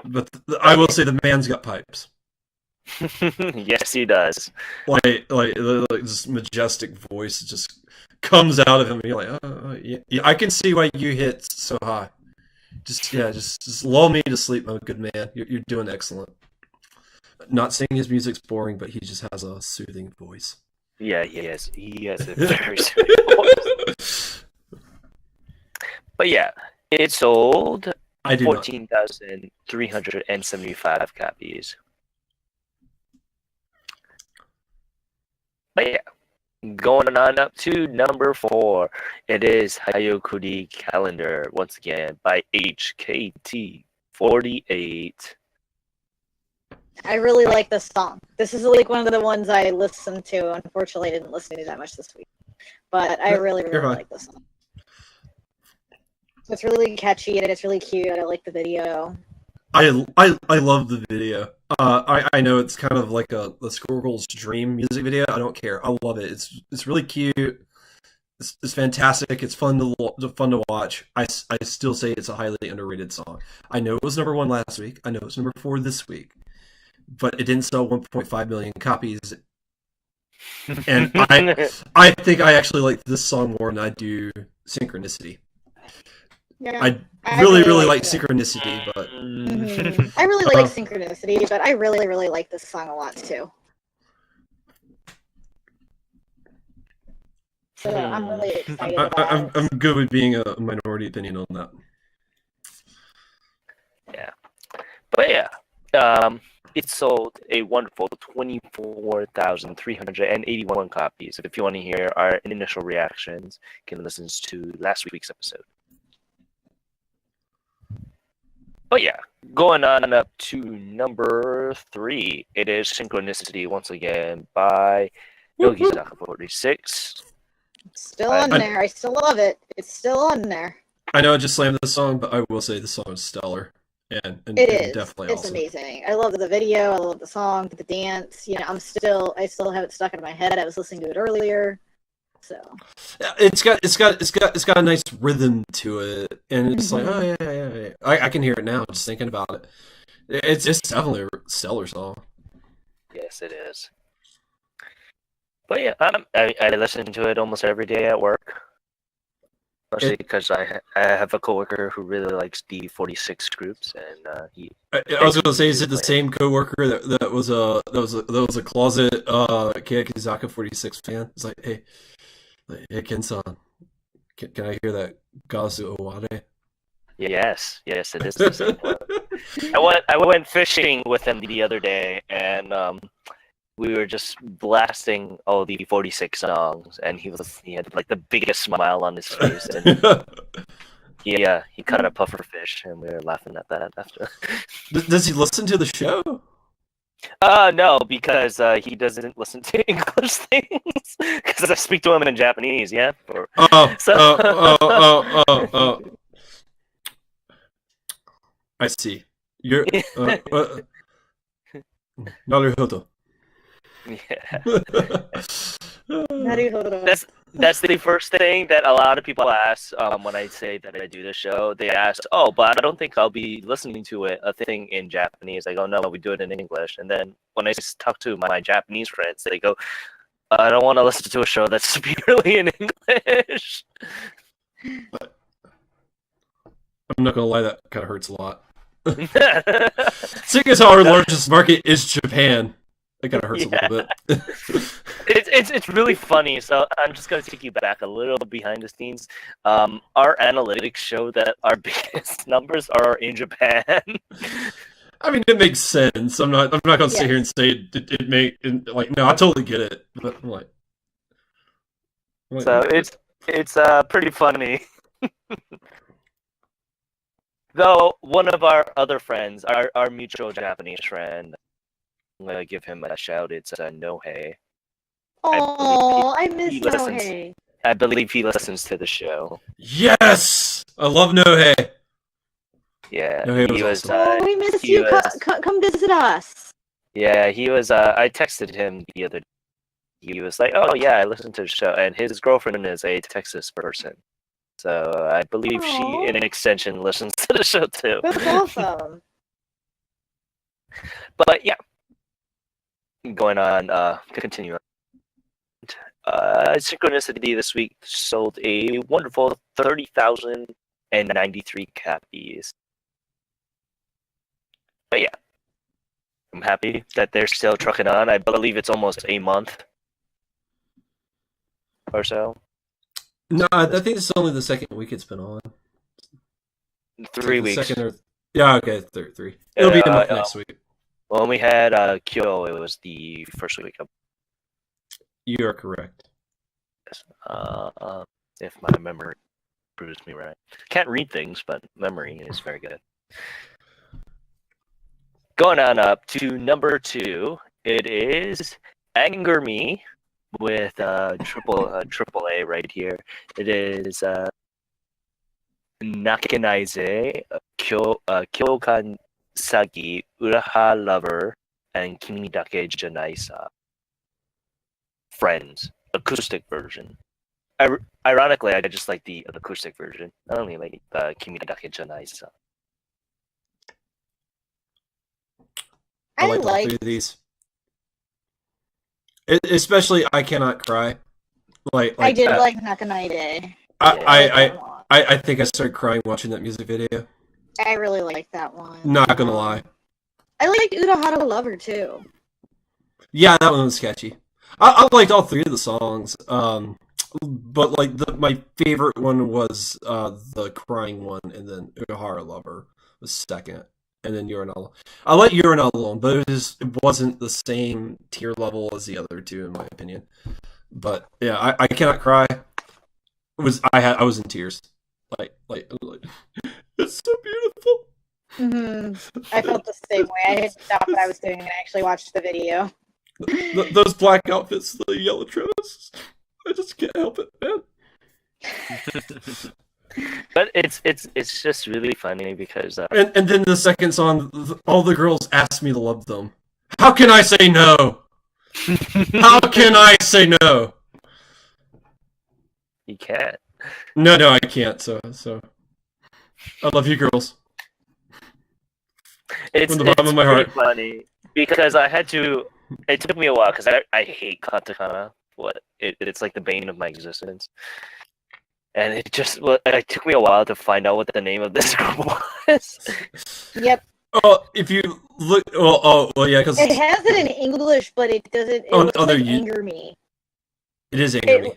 but I will say the man's got pipes. Yes, he does. Like this majestic voice just comes out of him, and you're like, oh, yeah, I can see why you hit so high. Just lull me to sleep, my good man. You're doing excellent. Not saying his music's boring, but he just has a soothing voice. Yeah, he has a very soothing voice. But yeah, it sold 14,375 copies. But yeah, going on up to number 4. It is Hayokuri Calendar, once again, by HKT48. I really like this song. This is like one of the ones I listened to. Unfortunately, I didn't listen to that much this week. But I really like this song. It's really catchy and it's really cute. I like the video. I love the video. I know it's kind of like the Squirrel's dream music video. I don't care. I love it. It's really cute. It's fantastic. It's fun to watch. I still say it's a highly underrated song. I know it was number 1 last week. I know it's number 4 this week, but it didn't sell 1.5 million copies. And I think I actually like this song more than I do Synchronicity. Yeah, I really like Synchronicity, but I really like Synchronicity, but I really like this song a lot too. So I'm really excited about it. I'm good with being a minority opinion on that. Yeah. But yeah, it sold a wonderful 24,381 copies. If you want to hear our initial reactions, you can listen to last week's episode. But yeah, going on up to number 3, it is Synchronicity once again by Yogizaka46. Still on there. I still love it. It's still on there. I know I just slammed this song, but I will say the song is stellar. And it is definitely it's awesome. Amazing. I love the video, I love the song, the dance. I still have it stuck in my head. I was listening to it earlier. So it's got a nice rhythm to it, and it's like, oh yeah. I can hear it now just thinking about it. It's definitely a stellar song. Yes, it is. But yeah, I listen to it almost every day at work. Mostly because I have a coworker who really likes the 46 groups, and he. I was going to say, is it the same coworker that was a closet Kiyakizaka 46 fan? It's like, hey Ken-san, can I hear that Gazu Owade? Yes, it is the same one. I went fishing with him the other day, and we were just blasting all the 46 songs, and he had like the biggest smile on his face, and he caught a puffer fish, and we were laughing at that after. Does he listen to the show? No, because he doesn't listen to English things. Because I speak to him in Japanese, yeah. I see. You're. Naruhodo. Yeah. That's the first thing that a lot of people ask when I say that I do the show. They ask, "Oh, but I don't think I'll be listening to a thing in Japanese." I go, "No, we do it in English." And then when I talk to my Japanese friends, they go, "I don't want to listen to a show that's purely in English." I'm not gonna lie, that kind of hurts a lot. Seeing as how our largest market is Japan, it kind of hurts a little bit. It's really funny. So I'm just going to take you back a little behind the scenes. Our analytics show that our biggest numbers are in Japan. I mean, it makes sense. I'm not going to sit here and say no, I totally get it. But I'm like so it's pretty funny. Though one of our other friends, our mutual Japanese friend, I'm gonna give him a shout. It's Nohei. Oh, I miss Nohei. I believe he listens to the show. Yes, I love Nohei. Yeah, Nohei was awesome. We miss you. Come visit us. Yeah, he was. I texted him the other day. He was like, "Oh yeah, I listened to the show," and his girlfriend is a Texas person. So I believe she, in an extension, listens to the show too. That's awesome. But yeah, going on, continue. Synchronicity this week sold a wonderful 30,093 copies. But yeah, I'm happy that they're still trucking on. I believe it's almost a month or so. No, I think it's only the second week it's been on. 3 weeks. Yeah, okay, 3. It'll be a month next week. When we had Kyo, it was the first week. You are correct. If my memory proves me right. Can't read things, but memory is very good. Going on up to number 2, it is Anger Me with triple A right here. It is Nakenaize, Kyokan Sagi, Uraha Lover, and Kimi Dake Janai Sa. Friends, acoustic version. Ironically, I just like the acoustic version. I only like the Kimi Dake Janai Sa. I like all 3 of these. Especially I Cannot Cry. I did like Nakanai. I think I started crying watching that music video. I really like that one. Not gonna lie. I liked Urahara Lover too. Yeah, that one was catchy. I liked all 3 of the songs. But like my favorite one was the crying one, and then Urahara Lover was second, and then You're Not Alone. I like You're Not Alone, but it wasn't the same tier level as the other 2 in my opinion. But yeah, I Cannot Cry. I was in tears. Like it's so beautiful. Mm-hmm. I felt the same way. I had stopped what I was doing and actually watched the video. Those black outfits, the yellow trousers. I just can't help it, man. But it's just really funny because and then the second song, all the girls ask me to love them. How can I say no? How can I say no? You can't. No, I can't. So I love you, girls. It's from the bottom of my heart. Funny because I had to. It took me a while because I hate katakana. It's like the bane of my existence, and it took me a while to find out what the name of this group was. Yep. Oh, if you look, yeah, because it has it in English, but it doesn't. It looks like Anger Me. It is Anger Me.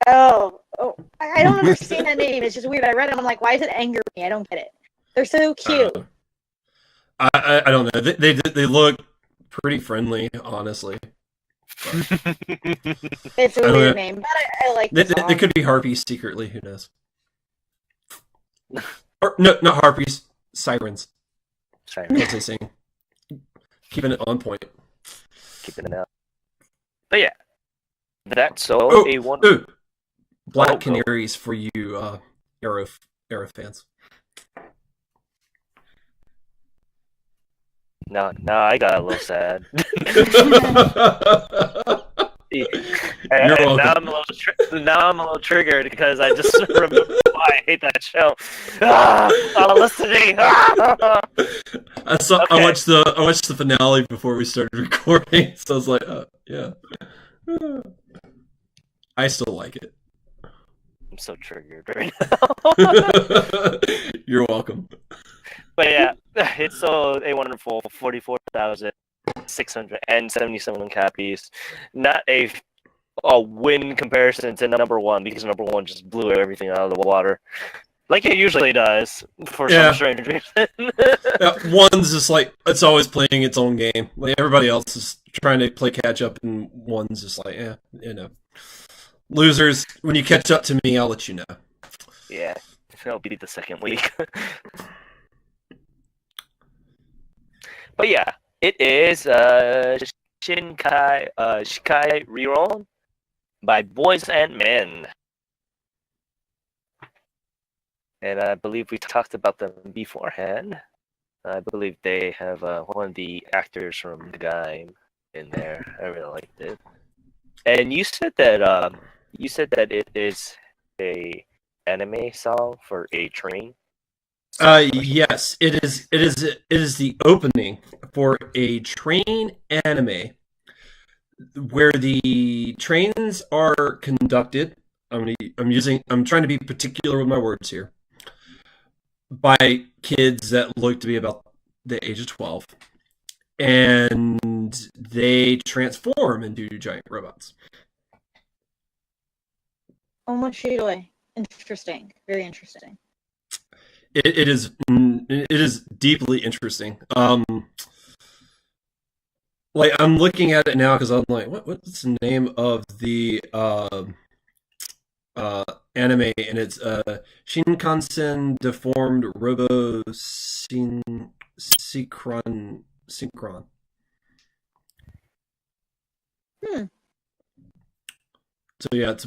Oh, I don't understand that name. It's just weird. I read it. I'm like, why is it Anger Me? I don't get it. They're so cute. I don't know. They look pretty friendly, honestly. It's a weird name, but I like the song. They could be harpies secretly. Who knows? Or, no, not harpies. Sirens. As they sing. Keeping it on point. Keeping it out. But yeah. That's so a one. Black Canaries for you Arrow fans. No, I got a little sad. You're welcome. Now I'm a little triggered because I just remember why I hate that show. Listening. I watched the finale before we started recording, so I was like, yeah. I still like it. I'm so triggered right now. You're welcome. But yeah, it's so a wonderful 44,677 copies. Not a win comparison to number 1 because number 1 just blew everything out of the water, like it usually does for some strange reason. One's just like it's always playing its own game. Like everybody else is trying to play catch up, and one's just like, losers. When you catch up to me, I'll let you know. Yeah, it'll be the second week. But yeah, it is Shikai Riron by Boys and Men. And I believe we talked about them beforehand. I believe they have one of the actors from the game in there. I really liked it. And you said that it is a anime song for a train. Yes, it is. It is the opening for a train anime where the trains are conducted. I'm trying to be particular with my words here. By kids that look to be about the age of 12, and they transform into giant robots. Interesting. Very interesting. It is deeply interesting. like I'm looking at it now because I'm like, what's the name of the uh anime? And it's Shinkansen Deformed Robo Synchron. Hmm. So yeah, it's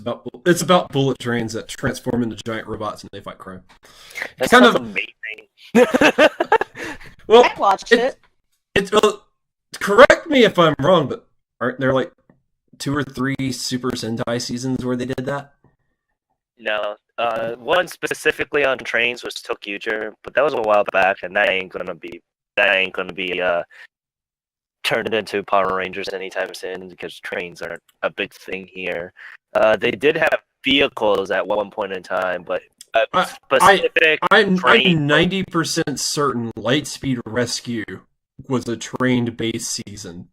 about bullet trains that transform into giant robots and they fight crime. That Kind sounds of amazing. well, I watched it. it's correct me if I'm wrong, but aren't there like 2 or 3 Super Sentai seasons where they did that? No, one specifically on trains was Tokyo, but that was a while back, and that ain't gonna be turned into Power Rangers anytime soon because trains aren't a big thing here. They did have vehicles at one point in time, but a specific I'm train. 90% certain Lightspeed Rescue was a trained base season.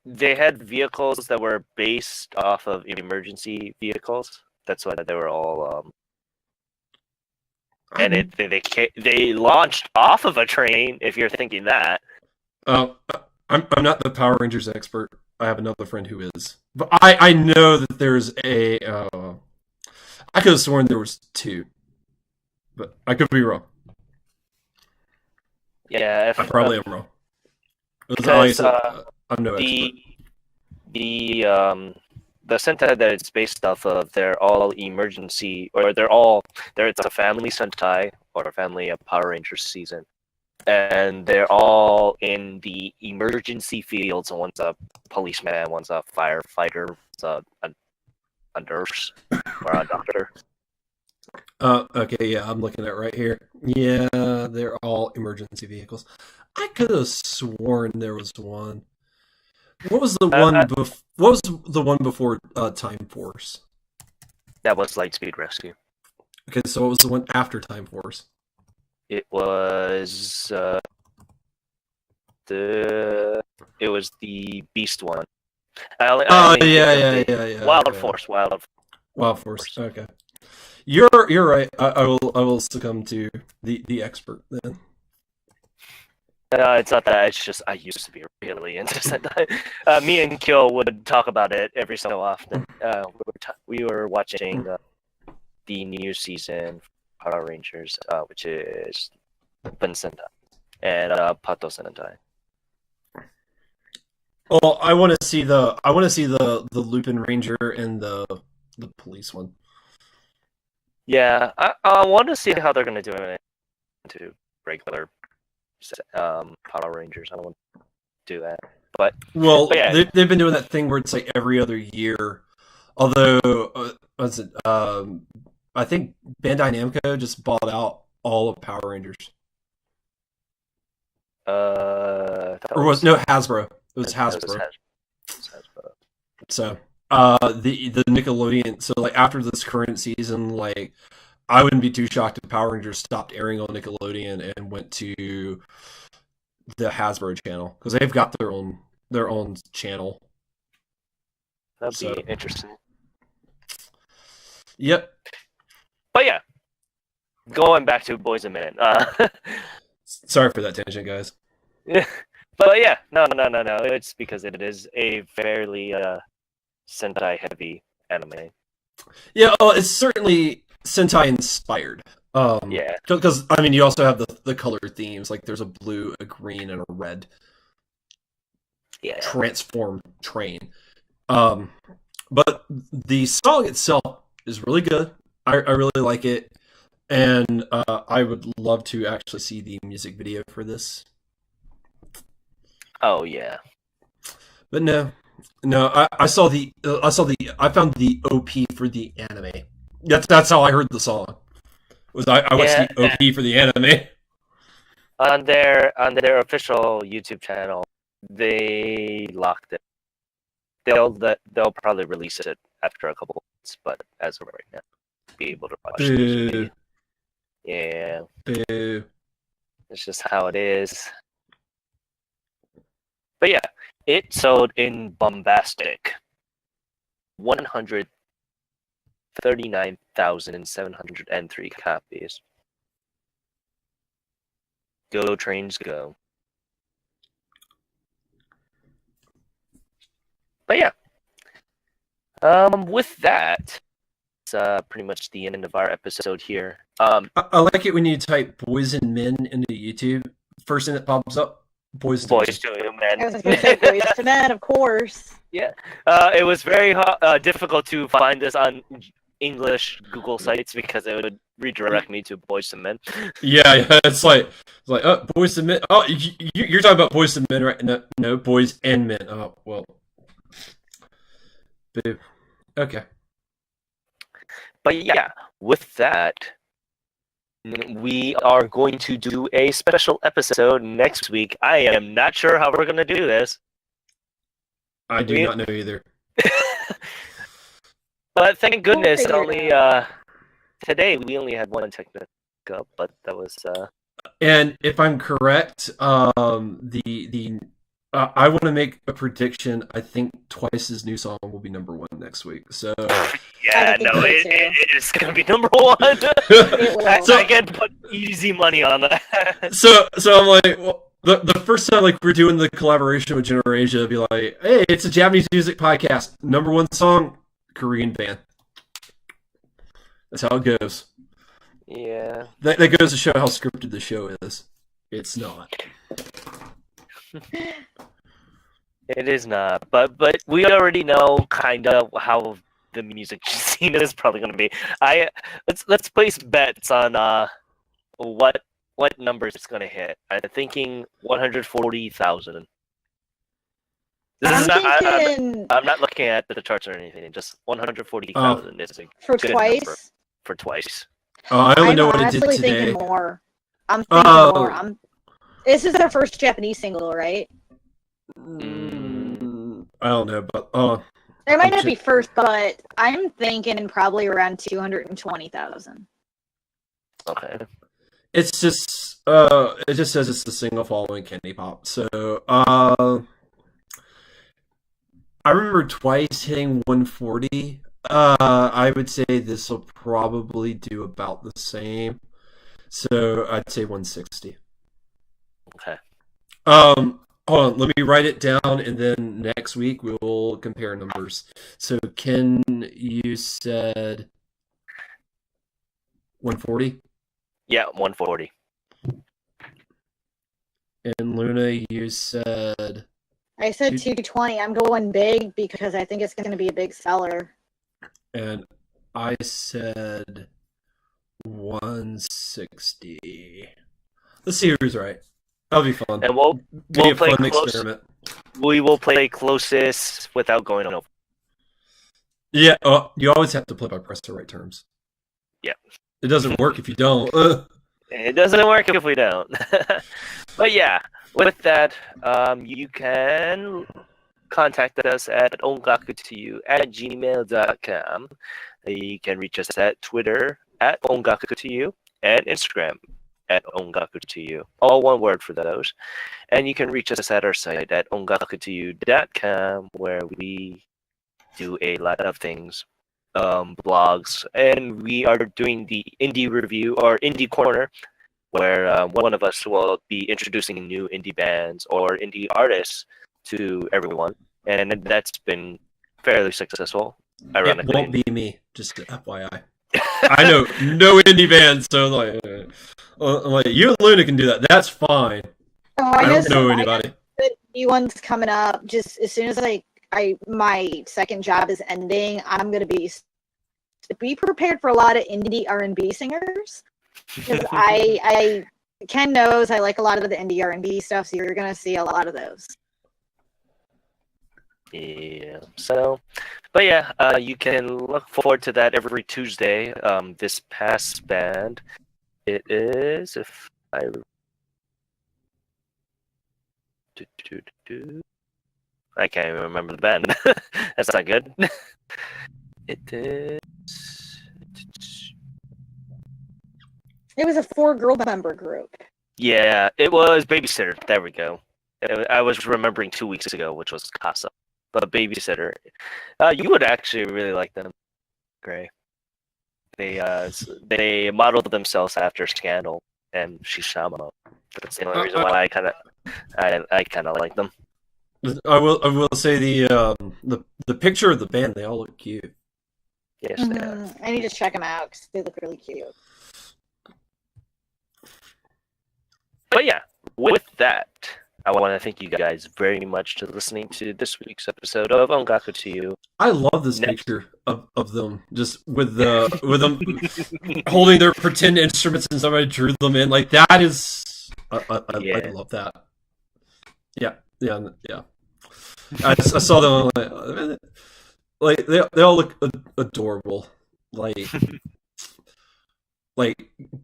They had vehicles that were based off of emergency vehicles. That's why they were all and they launched off of a train. If you're thinking that. Uh, I'm not the Power Rangers expert. I have another friend who is, but I know that there's a. I could have sworn there was 2, but I could be wrong. Yeah, I probably am wrong. because I'm no expert. the Sentai that it's based off of, they're all emergency, or it's a family Sentai or a family of Power Rangers season, and they're all in the emergency fields. One's a policeman, one's a firefighter, one's a nurse or a doctor. Okay, yeah, I'm looking at it right here. Yeah, they're all emergency vehicles. I could have sworn there was one. What was the one? What was the one before Time Force? That was Lightspeed Rescue. Okay, so what was the one after Time Force? It was the Beast one. Yeah. Wild Force. Wild Force. Okay, you're right. I will succumb to the expert then. It's not that. It's just I used to be really into Sentai. Me and Kyo would talk about it every so often. We were watching the new season of Power Rangers, which is Open Sentai and Pato Sentai. Well, I want to see the Lupin Ranger and the police one. Yeah, I want to see how they're gonna do it into regular Power Rangers. I don't want to do that, but yeah. They've been doing that thing where it's like every other year. Although, was it? I think Bandai Namco just bought out all of Power Rangers. Hasbro? It was Hasbro. So, the Nickelodeon. So, like after this current season, like I wouldn't be too shocked if Power Rangers stopped airing on Nickelodeon and went to the Hasbro channel because they've got their own channel. That'd be interesting. Yep. But yeah, going back to Boys a Minute. Sorry for that tangent, guys. But yeah, no. It's because it is a fairly Sentai heavy anime. Yeah, it's certainly Sentai inspired. Yeah, because I mean, you also have the color themes. Like, there's a blue, a green, and a red. Yeah. Transformed train. But the song itself is really good. I really like it, and I would love to actually see the music video for this. Oh yeah. But no, I found the OP for the anime. That's how I heard the song. I watched the OP for the anime. On their official YouTube channel, they locked it. They'll probably release it after a couple months, but as of right now, be able to watch it. Yeah. Boo. It's just how it is. But yeah, it sold in bombastic 139,703 copies. Go trains go. But yeah, with that, it's pretty much the end of our episode here. I like it when you type "boys and men" into YouTube. First thing that pops up, boys to Boys men. to you, man. I was going to say boys to men, of course. Yeah, it was very difficult to find this on English Google sites because it would redirect me to Boys to Men. Yeah, it's like oh, boys to men. Oh, you're talking about boys to men, right? No, boys and men. Oh, well, boo. Okay. But yeah, with that, we are going to do a special episode next week. I am not sure how we're going to do this. I do not know either. But thank goodness, figure it only today we only had one technical, but that was. And if I'm correct, I want to make a prediction. I think Twice's new song will be number one next week. So Yeah, no, it's gonna be number one. I can put easy money on that. So I'm like, well, the first time like we're doing the collaboration with Generasia, be like, hey, it's a Japanese music podcast. Number one song, Korean band. That's how it goes. Yeah. That goes to show how scripted the show is. It's not. It is not, but we already know kind of how the music scene is probably going to be. Let's place bets on what numbers it's going to hit. I'm thinking 140,000. I'm not looking at the charts or anything. Just 140,000 is a for good Twice. number for Twice. I only know what it did honestly today. thinking more. I'm thinking more. This is their first Japanese single, right? I don't know, but It might not be first, but I'm thinking probably around 220,000. Okay. it's just it just says it's the single following Candy Pop. So I remember Twice hitting 140. I would say this will probably do about the same. So I'd say 160. Okay. Hold on, let me write it down, and then next week we'll compare numbers. So Ken, you said 140? Yeah, 140. And Luna, you said... I said 220. I'm going big because I think it's going to be a big seller. And I said 160. Let's see who's right. That'll be fun. And we'll be a play fun close. experiment. We will play closest without going over. Yeah, you always have to play by press the right terms. Yeah. It doesn't work if you don't. It doesn't work if we don't. But yeah, with that, you can contact us at ongakutoyou@gmail.com. You can reach us at Twitter at ongakutoyou and Instagram at ongakutoyou. All one word for those. And you can reach us at our site at ongakutoyou.com, where we do a lot of things, blogs, and we are doing the indie review or indie corner, where one of us will be introducing new indie bands or indie artists to everyone, and that's been fairly successful. Ironically, it won't be me, just FYI. I know no indie bands, so like you and Luna can do that. That's fine. I don't know anybody. New ones coming up. Just as soon as my second job is ending, I'm gonna be prepared for a lot of indie R&B singers. Because Ken knows I like a lot of the indie R&B stuff, so you're gonna see a lot of those. Yeah. So, but yeah, you can look forward to that every Tuesday. This past band, it is I can't even remember the band. That's not good. It is. It was a 4-girl member group. Yeah, it was Babysitter. There we go. I was remembering 2 weeks ago, which was Casa. But Babysitter. You would actually really like them, Gray. They modeled themselves after Scandal and Shishamo. That's the only reason why I kind of like them. I will say the picture of the band, they all look cute. Yes, they are. I need to check them out because they look really cute. But yeah, with that, I want to thank you guys very much for listening to this week's episode of Ongaku to You. I love this Next. picture of them just with them holding their pretend instruments and somebody drew them in. Like that is I love that. Yeah. I saw them like they all look adorable. Like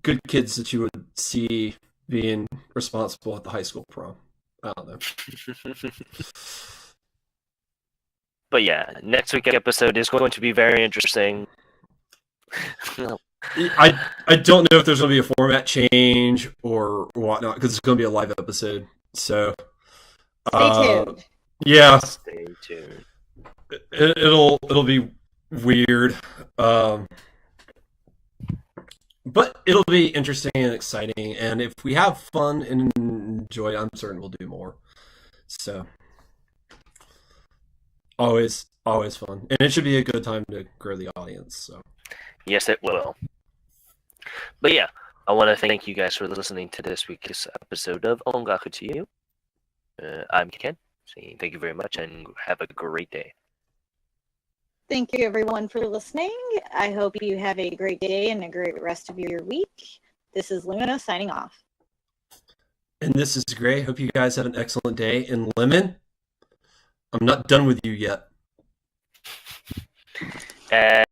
good kids that you would see being responsible at the high school prom. I don't know. But yeah, next week's episode is going to be very interesting. I don't know if there's going to be a format change or whatnot because it's going to be a live episode. So Stay tuned. Yeah, Stay tuned. it'll be weird, but it'll be interesting and exciting. And if we have fun and enjoy, I'm certain we'll do more. So always fun, and it should be a good time to grow the audience. So Yes, it will. But yeah, I want to thank you guys for listening to this week's episode of Ongaku to You. I'm Ken, saying thank you very much and have a great day. Thank you, everyone, for listening. I hope you have a great day and a great rest of your week. This is Luna signing off. And this is Gray. Hope you guys have an excellent day. And Lemon, I'm not done with you yet. And